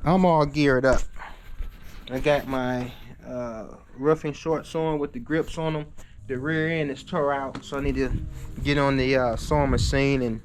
I'm all geared up. I got my roofing shorts on with the grips on them. The rear end is tore out, so I need to get on the sewing machine and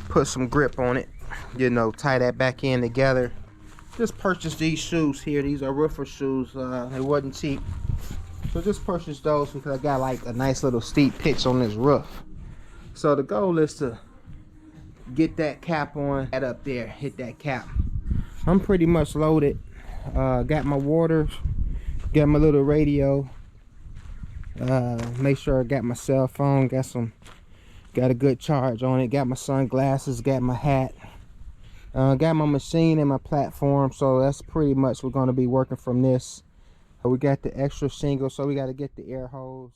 put some grip on it. You know, tie that back in together. Just purchased these shoes here. These are roofer shoes. They wasn't cheap, so just purchased those because I got like a nice little steep pitch on this roof. So the goal is to get that cap on, that up there, hit that cap. I'm pretty much loaded. Got my water, got my little radio. Make sure I got my cell phone, got a good charge on it. Got my sunglasses, got my hat. Got my machine and my platform, so that's pretty much we're going to be working from this. We got the extra shingle, so we got to get the air hose.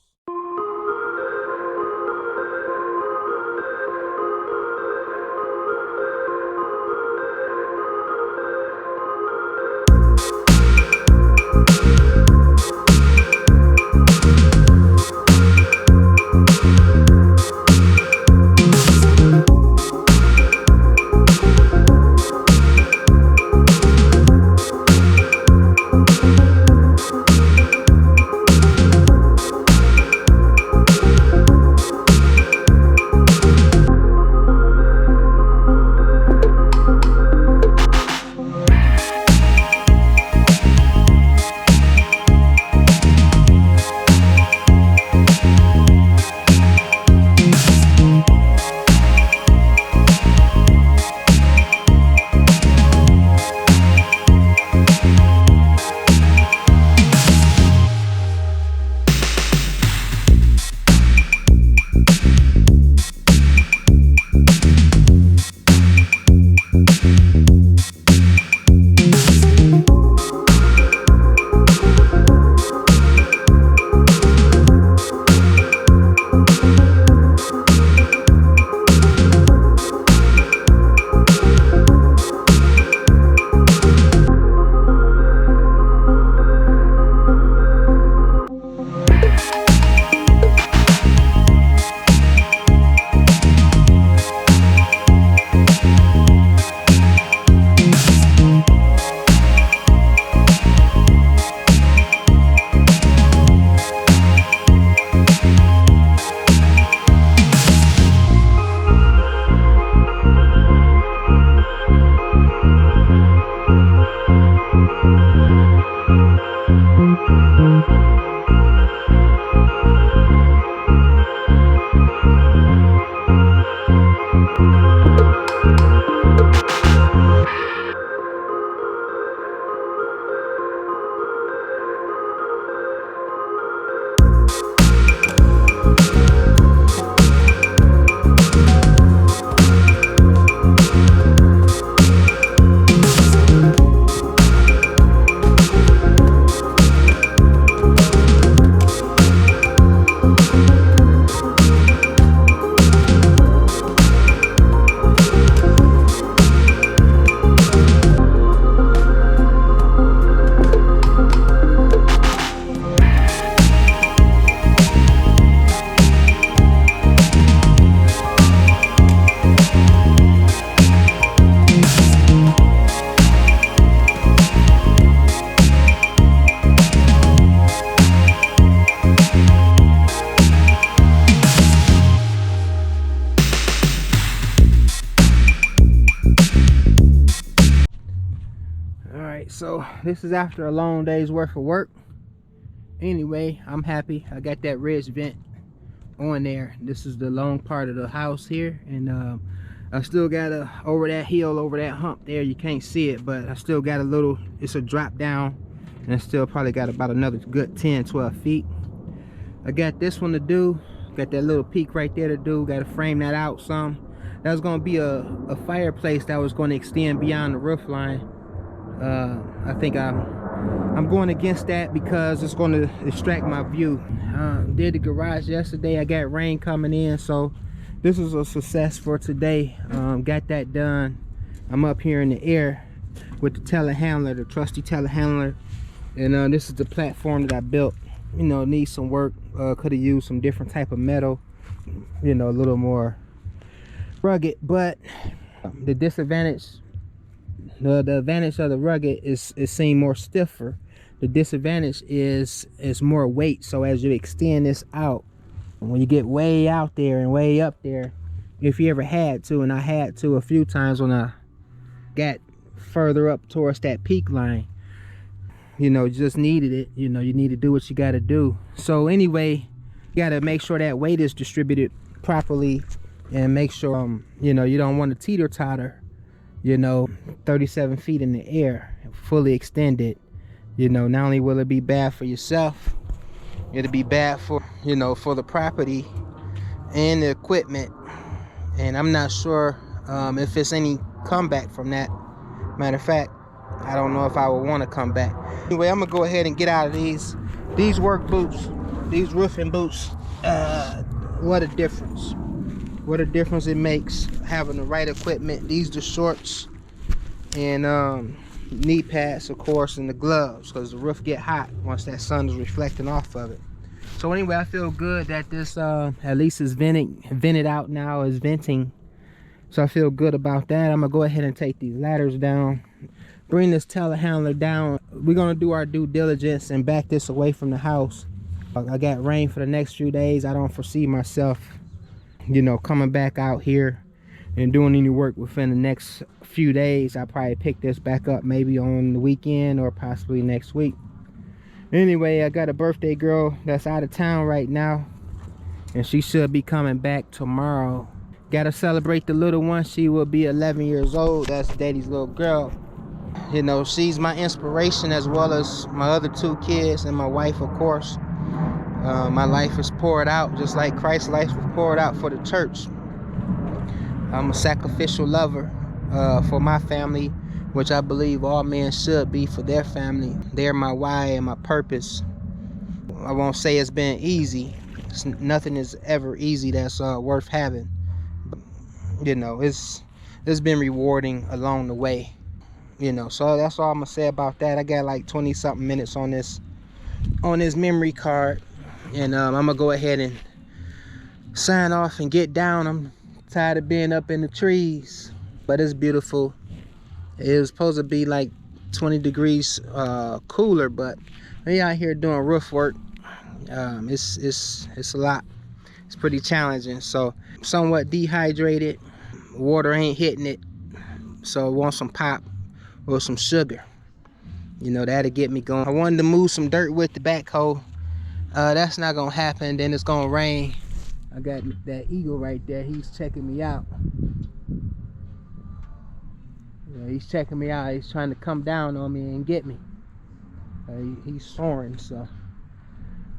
So this is after a long day's worth of work. Anyway, I'm happy. I got that ridge vent on there. This is the long part of the house here, and I still got over that hill, over that hump there. You can't see it, but I still got a little, it's a drop down, and I still probably got about another good 10-12 feet. I got this one to do. Got that little peak right there to do. Got to frame that out some. That was going to be a fireplace that was going to extend beyond the roof line. I think I'm going against that because it's going to distract my view. Did the garage yesterday. I got rain coming in, so this is a success for today. Got that done. I'm up here in the air with the telehandler, the trusty telehandler, and this is the platform that I built. You know, needs some work. Could have used some different type of metal, you know, a little more rugged. But the disadvantage The advantage of the rugged is it seems more stiffer. The disadvantage is more weight. So as you extend this out, when you get way out there and way up there, if you ever had to, and I had to a few times when I got further up towards that peak line, you know, just needed it. You know, you need to do what you got to do. So anyway, you got to make sure that weight is distributed properly, and make sure you know, you don't want to teeter-totter, you know, 37 feet in the air fully extended. You know, not only will it be bad for yourself, it'll be bad for, you know, for the property and the equipment. And I'm not sure if it's any comeback from that. Matter of fact, I don't know if I would want to come back. Anyway, I'm gonna go ahead and get out of these work boots, these roofing boots. What a difference. What a difference it makes having the right equipment. These the shorts and knee pads, of course, and the gloves, because the roof get hot once that sun is reflecting off of it. So anyway, I feel good that this at least is vented out now, is venting. So I feel good about that. I'm gonna go ahead and take these ladders down, bring this telehandler down. We're gonna do our due diligence and back this away from the house. I got rain for the next few days. I don't foresee myself, you know, coming back out here and doing any work within the next few days. I'll probably pick this back up maybe on the weekend or possibly next week. Anyway, I got a birthday girl that's out of town right now, and she should be coming back tomorrow. Gotta celebrate the little one. She will be 11 years old. That's Daddy's little girl. You know, she's my inspiration, as well as my other two kids and my wife, of course. My life is poured out just like Christ's life was poured out for the church. I'm a sacrificial lover for my family, which I believe all men should be for their family. They're my why and my purpose. I won't say it's been easy. Nothing is ever easy that's worth having. But, you know, it's been rewarding along the way. You know, so that's all I'm gonna say about that. I got like 20 something minutes on this memory card, and I'm gonna go ahead and sign off and get down. I'm tired of being up in the trees, but it's beautiful. It was supposed to be like 20 degrees cooler, but we out here doing roof work. It's a lot. It's pretty challenging. So somewhat dehydrated, water ain't hitting it, so I want some pop or some sugar. You know, that'll get me going. I wanted to move some dirt with the backhoe. That's not gonna happen. Then it's gonna rain. I got that eagle right there. He's checking me out. Yeah, he's checking me out. He's trying to come down on me and get me. He's soaring. So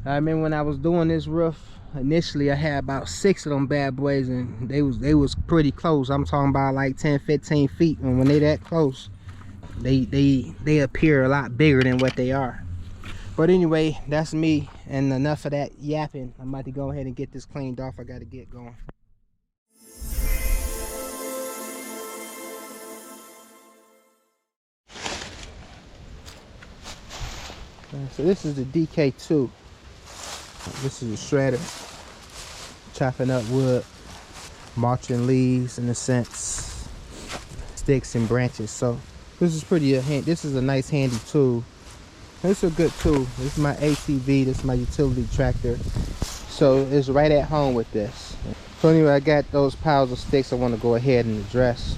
I remember when I was doing this roof initially, I had about 6 of them bad boys, and they was pretty close. I'm talking about like 10-15 feet, and when they that close, they appear a lot bigger than what they are. But anyway, that's me, and enough of that yapping. I'm about to go ahead and get this cleaned off. I got to get going. So this is the DK2. This is a shredder, chopping up wood, mulching leaves, in a sense, sticks and branches. So this is this is a nice handy tool. This is a good tool. This is my ATV. This is my utility tractor. So it's right at home with this. So anyway, I got those piles of sticks I want to go ahead and address.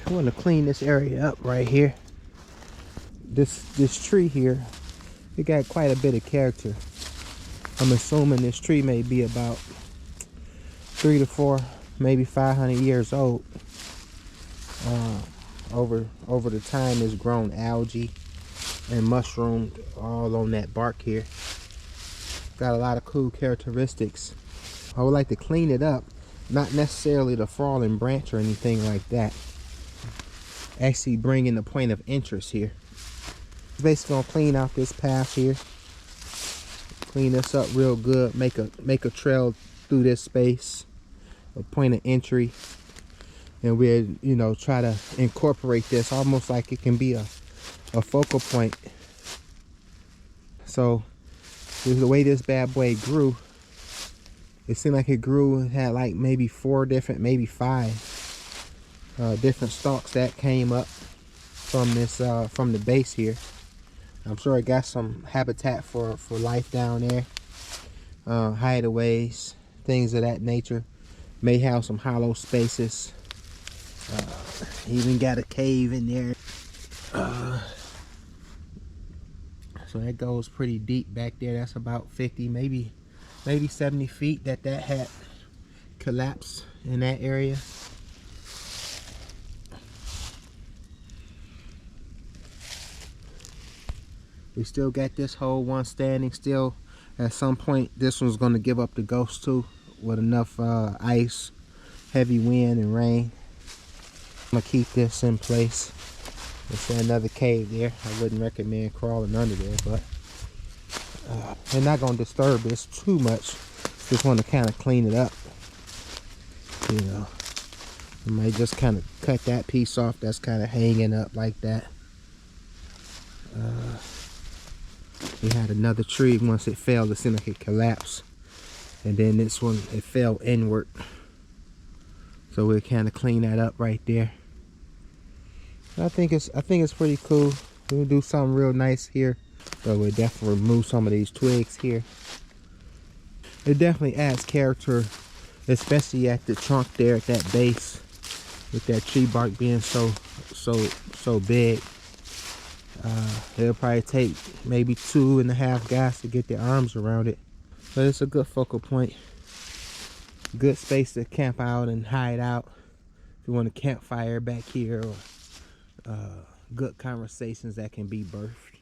I want to clean this area up right here. This tree here, it got quite a bit of character. I'm assuming this tree may be about 3 to 4, maybe 500 years old. Over the time, it's grown algae and mushroomed all on that bark here. Got a lot of cool characteristics. I would like to clean it up, not necessarily the fallen branch or anything like that. Actually bringing the point of interest here. Basically gonna clean out this path here, clean this up real good, make a trail through this space, a point of entry, and we'll, you know, try to incorporate this almost like it can be a focal point. So the way this bad boy grew, it seemed like it grew, it had like maybe 4 different, maybe 5 different stalks that came up from this from the base here. I'm sure it got some habitat for life down there, hideaways, things of that nature. May have some hollow spaces. Even got a cave in there. So that goes pretty deep back there. That's about 50, maybe 70 feet that had collapsed in that area. We still got this whole one standing still. At some point, this one's going to give up the ghost too, with enough ice, heavy wind, and rain. I'm going to keep this in place. There's another cave there. I wouldn't recommend crawling under there, but they're not going to disturb this too much. Just want to kind of clean it up. You know, I might just kind of cut that piece off that's kind of hanging up like that. We had another tree. Once it fell, it seemed like it collapsed, and then this one, it fell inward. So we'll kind of clean that up right there. I think it's pretty cool. We'll do something real nice here, but we'll definitely remove some of these twigs here. It definitely adds character, especially at the trunk there at that base, with that tree bark being so big. It'll probably take maybe 2.5 guys to get their arms around it, but it's a good focal point, good space to camp out and hide out if you want a campfire back here, or good conversations that can be birthed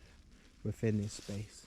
within this space.